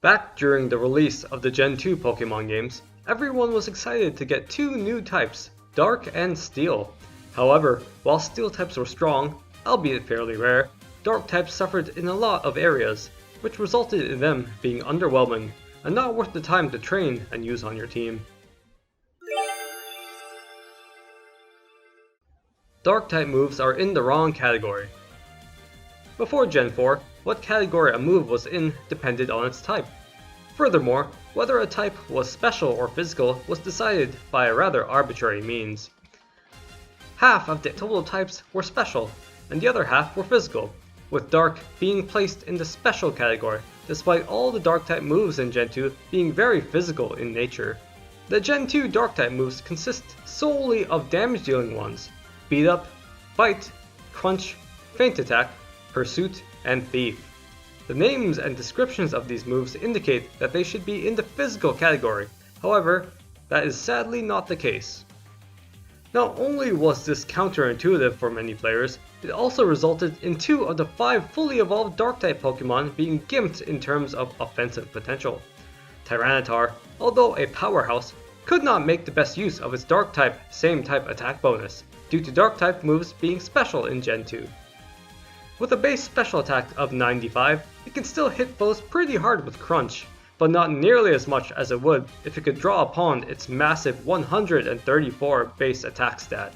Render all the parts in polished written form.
Back during the release of the Gen 2 Pokemon games, everyone was excited to get two new types, Dark and Steel. However, while Steel types were strong, albeit fairly rare, Dark types suffered in a lot of areas, which resulted in them being underwhelming and not worth the time to train and use on your team. Dark type moves are in the wrong category. Before Gen 4, what category a move was in depended on its type. Furthermore, whether a type was special or physical was decided by a rather arbitrary means. Half of the total types were special, and the other half were physical, with Dark being placed in the special category, despite all the Dark type moves in Gen 2 being very physical in nature. The Gen 2 Dark type moves consist solely of damage dealing ones: Beat Up, Bite, Crunch, Feint Attack, Pursuit, and Thief. The names and descriptions of these moves indicate that they should be in the physical category, however, that is sadly not the case. Not only was this counterintuitive for many players, it also resulted in 2 of the 5 fully evolved Dark-type Pokemon being gimped in terms of offensive potential. Tyranitar, although a powerhouse, could not make the best use of its Dark-type same-type attack bonus, due to Dark-type moves being special in Gen 2. With a base special attack of 95, it can still hit foes pretty hard with Crunch, but not nearly as much as it would if it could draw upon its massive 134 base attack stat.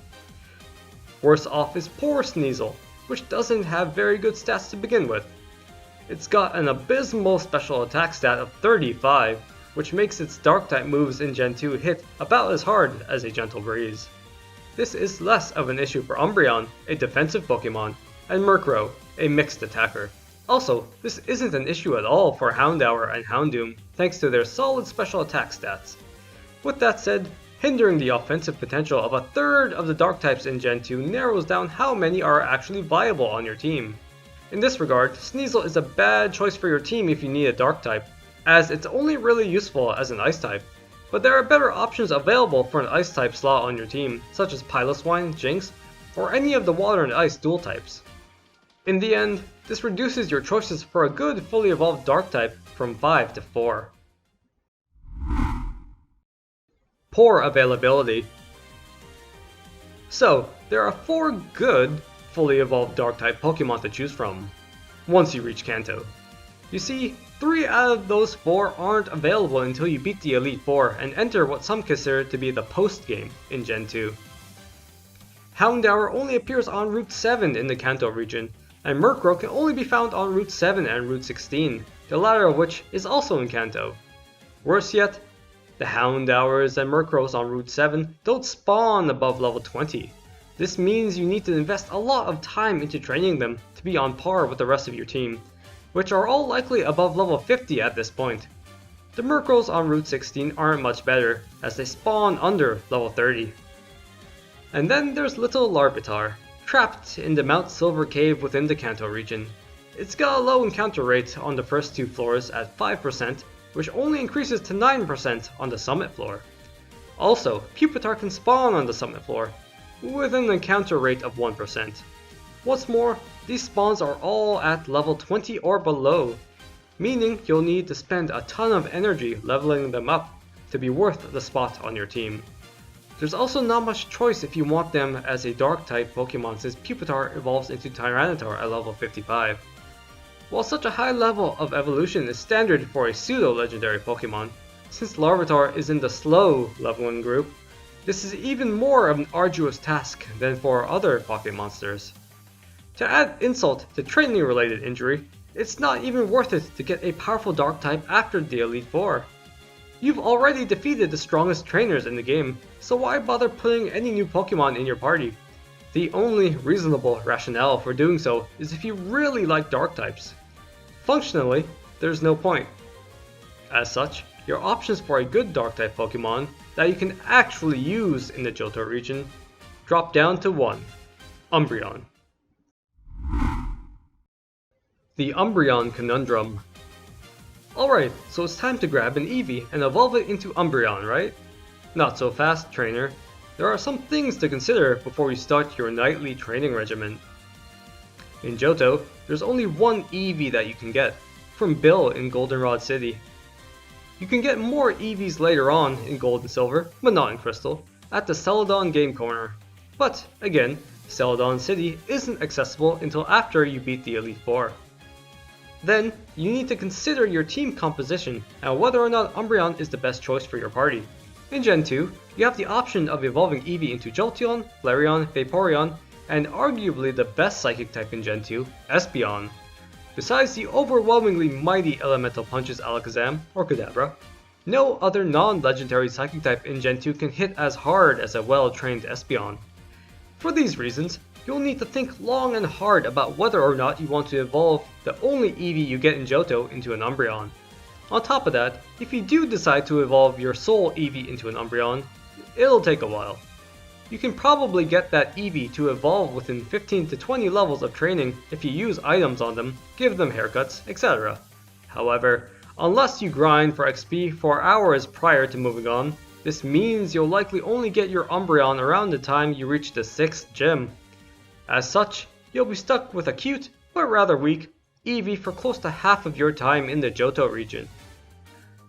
Worse off is poor Sneasel, which doesn't have very good stats to begin with. It's got an abysmal special attack stat of 35, which makes its Dark-type moves in Gen 2 hit about as hard as a Gentle Breeze. This is less of an issue for Umbreon, a defensive Pokemon, and Murkrow, a mixed attacker. Also, this isn't an issue at all for Houndour and Houndoom, thanks to their solid special attack stats. With that said, hindering the offensive potential of a third of the Dark types in Gen 2 narrows down how many are actually viable on your team. In this regard, Sneasel is a bad choice for your team if you need a Dark type, as it's only really useful as an Ice type. But there are better options available for an Ice type slot on your team, such as Piloswine, Jinx, or any of the Water and Ice dual types. In the end, this reduces your choices for a good fully evolved Dark type from 5 to 4. Poor availability. So, there are 4 good fully evolved Dark type Pokemon to choose from, once you reach Kanto. You see, 3 out of those 4 aren't available until you beat the Elite Four and enter what some consider to be the post-game in Gen 2. Houndour only appears on Route 7 in the Kanto region, and Murkrow can only be found on Route 7 and Route 16, the latter of which is also in Kanto. Worse yet, the Houndours and Murkrows on Route 7 don't spawn above level 20. This means you need to invest a lot of time into training them to be on par with the rest of your team, which are all likely above level 50 at this point. The Murkrows on Route 16 aren't much better, as they spawn under level 30. And then there's little Larvitar, trapped in the Mount Silver Cave within the Kanto region. It's got a low encounter rate on the first 2 floors at 5%, which only increases to 9% on the summit floor. Also, Pupitar can spawn on the summit floor, with an encounter rate of 1%. What's more, these spawns are all at level 20 or below, meaning you'll need to spend a ton of energy leveling them up to be worth the spot on your team. There's also not much choice if you want them as a Dark-type Pokemon, since Pupitar evolves into Tyranitar at level 55. While such a high level of evolution is standard for a pseudo-legendary Pokemon, since Larvitar is in the slow leveling group, this is even more of an arduous task than for other Pocket monsters. To add insult to training-related injury, it's not even worth it to get a powerful Dark-type after the Elite Four. You've already defeated the strongest trainers in the game, so why bother putting any new Pokemon in your party? The only reasonable rationale for doing so is if you really like Dark types. Functionally, there's no point. As such, your options for a good Dark type Pokemon that you can actually use in the Johto region drop down to 1, Umbreon. The Umbreon Conundrum. Alright, so it's time to grab an Eevee and evolve it into Umbreon, right? Not so fast, trainer. There are some things to consider before you start your nightly training regimen. In Johto, there's only one Eevee that you can get, from Bill in Goldenrod City. You can get more EVs later on in Gold and Silver, but not in Crystal, at the Celadon Game Corner. But, again, Celadon City isn't accessible until after you beat the Elite Four. Then, you need to consider your team composition and whether or not Umbreon is the best choice for your party. In Gen 2, you have the option of evolving Eevee into Jolteon, Flareon, Vaporeon, and arguably the best Psychic type in Gen 2, Espeon. Besides the overwhelmingly mighty Elemental Punches Alakazam or Kadabra, no other non-legendary Psychic type in Gen 2 can hit as hard as a well-trained Espeon. For these reasons, you'll need to think long and hard about whether or not you want to evolve the only Eevee you get in Johto into an Umbreon. On top of that, if you do decide to evolve your sole Eevee into an Umbreon, it'll take a while. You can probably get that Eevee to evolve within 15 to 20 levels of training if you use items on them, give them haircuts, etc. However, unless you grind for XP for hours prior to moving on, this means you'll likely only get your Umbreon around the time you reach the 6th gym. As such, you'll be stuck with a cute, but rather weak, Eevee for close to half of your time in the Johto region.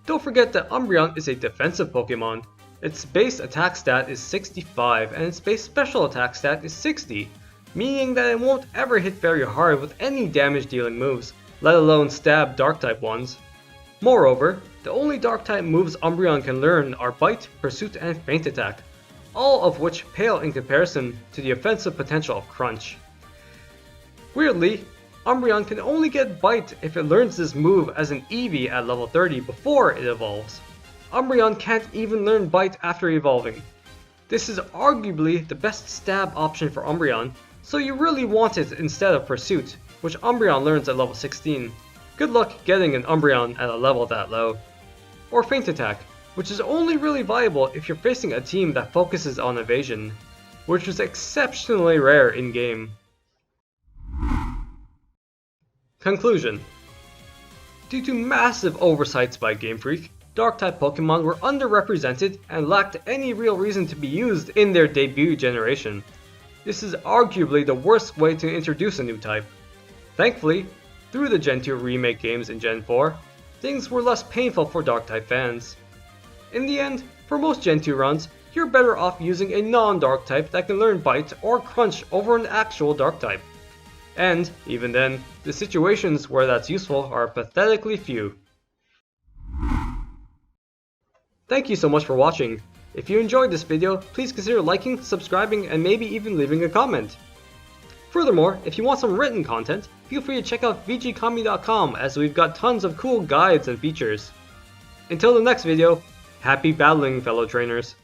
Don't forget that Umbreon is a defensive Pokémon. Its base attack stat is 65 and its base special attack stat is 60, meaning that it won't ever hit very hard with any damage dealing moves, let alone stab dark type ones. Moreover, the only dark type moves Umbreon can learn are Bite, Pursuit, and Feint Attack, all of which pale in comparison to the offensive potential of Crunch. Weirdly, Umbreon can only get Bite if it learns this move as an Eevee at level 30 before it evolves. Umbreon can't even learn Bite after evolving. This is arguably the best stab option for Umbreon, so you really want it instead of Pursuit, which Umbreon learns at level 16. Good luck getting an Umbreon at a level that low. Or Feint Attack, which is only really viable if you're facing a team that focuses on evasion, which is exceptionally rare in-game. Conclusion. Due to massive oversights by Game Freak, Dark-type Pokemon were underrepresented and lacked any real reason to be used in their debut generation. This is arguably the worst way to introduce a new type. Thankfully, through the Gen 2 remake games in Gen 4, things were less painful for Dark-type fans. In the end, for most Gen 2 runs, you're better off using a non-Dark type that can learn Bite or Crunch over an actual Dark type. And, even then, the situations where that's useful are pathetically few. Thank you so much for watching. If you enjoyed this video, please consider liking, subscribing, and maybe even leaving a comment. Furthermore, if you want some written content, feel free to check out vgcommie.com as we've got tons of cool guides and features. Until the next video, happy battling, fellow trainers.